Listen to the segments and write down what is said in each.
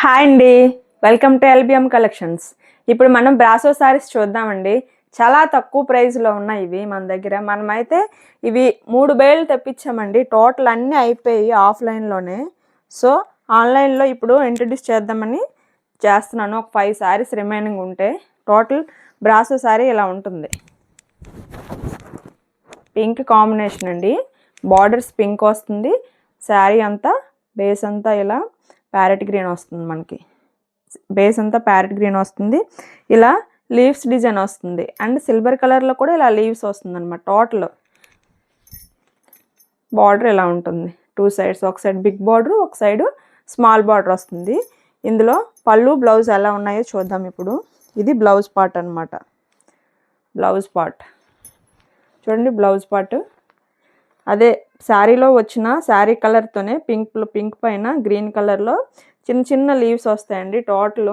Hi అండి, welcome to LBM collections. ఇప్పుడు మనం బ్రాసో సారీస్ చూద్దామండి. చాలా తక్కువ ప్రైస్లో ఉన్నాయి ఇవి మన దగ్గర. మనమైతే ఇవి 3 బేళ్ళు తెప్పించామండి. టోటల్ అన్నీ అయిపోయి ఆఫ్లైన్లోనే. సో ఆన్లైన్లో ఇప్పుడు ఇంట్రడ్యూస్ చేద్దామని చేస్తున్నాను. ఒక 5 సారీస్ రిమైనింగ్ ఉంటే టోటల్ బ్రాసో సారీ ఇలా ఉంటుంది. పింక్ కాంబినేషన్ అండి, బార్డర్స్ పింక్ వస్తుంది. శారీ అంతా బేస్ అంతా ఇలా ప్యారెట్ గ్రీన్ వస్తుంది. మనకి బేస్ అంతా ప్యారెట్ గ్రీన్ వస్తుంది. ఇలా లీవ్స్ డిజైన్ వస్తుంది అండ్ సిల్వర్ కలర్లో కూడా ఇలా లీవ్స్ వస్తుంది అనమాట. టోటల్ బార్డర్ ఇలా ఉంటుంది. 2 సైడ్స్, ఒక సైడ్ బిగ్ బార్డర్, ఒక సైడ్ స్మాల్ బార్డర్ వస్తుంది. ఇందులో పళ్ళు బ్లౌజ్ ఎలా ఉన్నాయో చూద్దాం ఇప్పుడు. ఇది బ్లౌజ్ పార్ట్ అనమాట. బ్లౌజ్ పార్ట్ చూడండి. బ్లౌజ్ పార్ట్ అదే శారీలో వచ్చిన శారీ కలర్తోనే పింక్ పైన గ్రీన్ కలర్లో చిన్న చిన్న లీవ్స్ వస్తాయండి టోటల్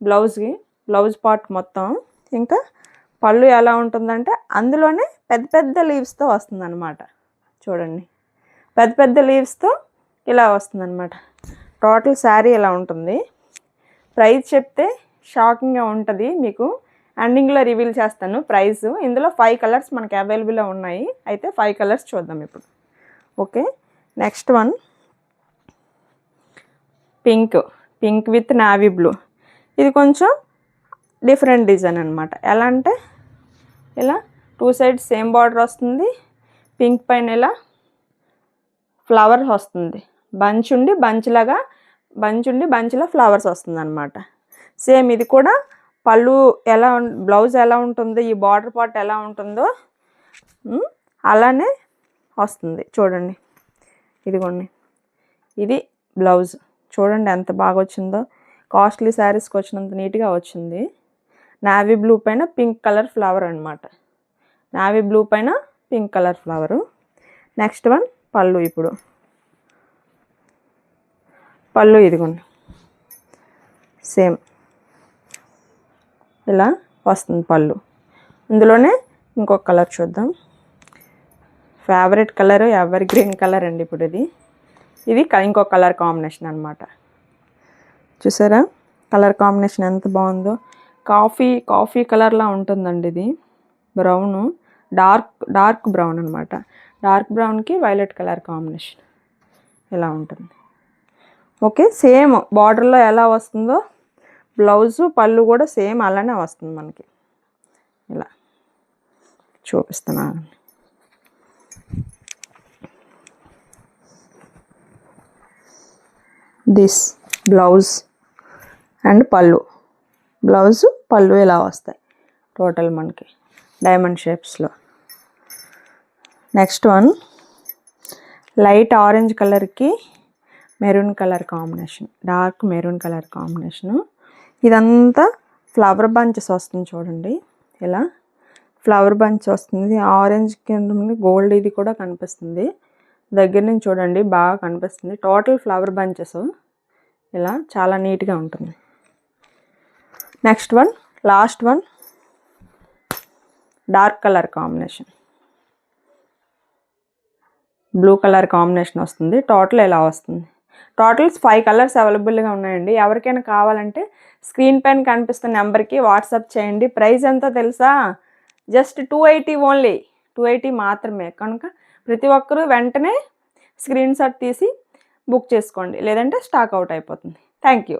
బ్లౌజ్కి. బ్లౌజ్ పార్ట్ మొత్తం. ఇంకా పళ్ళు ఎలా ఉంటుందంటే అందులోనే పెద్ద పెద్ద లీవ్స్తో వస్తుంది అనమాట. చూడండి, పెద్ద పెద్ద లీవ్స్తో ఇలా వస్తుంది అనమాట. టోటల్ శారీ ఇలా ఉంటుంది. ప్రైస్ చెప్తే షాకింగ్గా ఉంటుంది మీకు. ఎండింగ్లో రివీల్ చేస్తాను ప్రైస్. ఇందులో 5 కలర్స్ మనకి అవైలబుల్లో ఉన్నాయి. అయితే 5 కలర్స్ చూద్దాం ఇప్పుడు. Okay, next one pink with navy blue. ఇది కొంచెం డిఫరెంట్ డిజైన్ అనమాట. ఎలా అంటే ఇలా 2 సైడ్స్ సేమ్ బార్డర్ వస్తుంది. పింక్ పైన ఇలా ఫ్లవర్ వస్తుంది. బంచ్ ఉండి బంచ్లో ఫ్లవర్స్ వస్తుంది అనమాట. సేమ్ ఇది కూడా పళ్ళు ఎలా బ్లౌజ్ ఎలా ఉంటుందో, ఈ బార్డర్ పార్ట్ ఎలా ఉంటుందో అలానే వస్తుంది. చూడండి, ఇదిగోండి, ఇది బ్లౌజ్. చూడండి ఎంత బాగా వచ్చిందో. కాస్ట్లీ శారీస్కి వచ్చినంత నీట్గా వచ్చింది. నావీ బ్లూ పైన పింక్ కలర్ ఫ్లవర్ అనమాట. నావీ బ్లూ పైన pink colour flower. Next one పళ్ళు. ఇప్పుడు పళ్ళు ఇదిగోండి, సేమ్ ఇలా వస్తుంది పళ్ళు. ఇందులోనే ఇంకొక కలర్ చూద్దాం. Favourite colour ever green colour అండి. ఇప్పుడు ఇది ఇంకొక కలర్ కాంబినేషన్ అనమాట. చూసారా కలర్ కాంబినేషన్ ఎంత బాగుందో. కాఫీ కలర్లా ఉంటుందండి. ఇది బ్రౌను, డార్క్ బ్రౌన్ అనమాట. డార్క్ బ్రౌన్కి వైలెట్ కలర్ కాంబినేషన్ ఇలా ఉంటుంది. ఓకే, సేమ్ బార్డర్లో ఎలా వస్తుందో బ్లౌజు పళ్ళు కూడా సేమ్ అలానే వస్తుంది మనకి. ఇలా చూపిస్తున్నాను. దిస్ బ్లౌజ్ అండ్ పళ్ళు. బ్లౌజు పళ్ళు ఇలా వస్తాయి టోటల్ మనకి డైమండ్ షేప్స్లో. నెక్స్ట్ వన్ లైట్ ఆరెంజ్ కలర్కి maroon colour combination, dark maroon colour combination. ఇదంతా ఫ్లవర్ బంచెస్ వస్తుంది. చూడండి, ఇలా ఫ్లవర్ బంచ్ వస్తుంది. ఆరెంజ్ కింద గోల్డ్ ఇది కూడా కనిపిస్తుంది. దగ్గర నుంచి చూడండి బాగా కనిపిస్తుంది. టోటల్ ఫ్లవర్ బంచెస్ ఇలా చాలా నీట్గా ఉంటుంది. Next one, last one dark colour combination, blue colour combination వస్తుంది. టోటల్ ఇలా వస్తుంది. టోటల్స్ 5 కలర్స్ అవైలబుల్గా ఉన్నాయండి. ఎవరికైనా కావాలంటే స్క్రీన్ పైన కనిపిస్తున్న నెంబర్కి వాట్సాప్ చేయండి. ప్రైస్ ఎంతో తెలుసా? Just 280 only. 280 మాత్రమే. కనుక ప్రతి ఒక్కరూ వెంటనే స్క్రీన్ షాట్ తీసి బుక్ చేసుకోండి, లేదంటే స్టాక్ అవుట్ అయిపోతుంది. Thank you.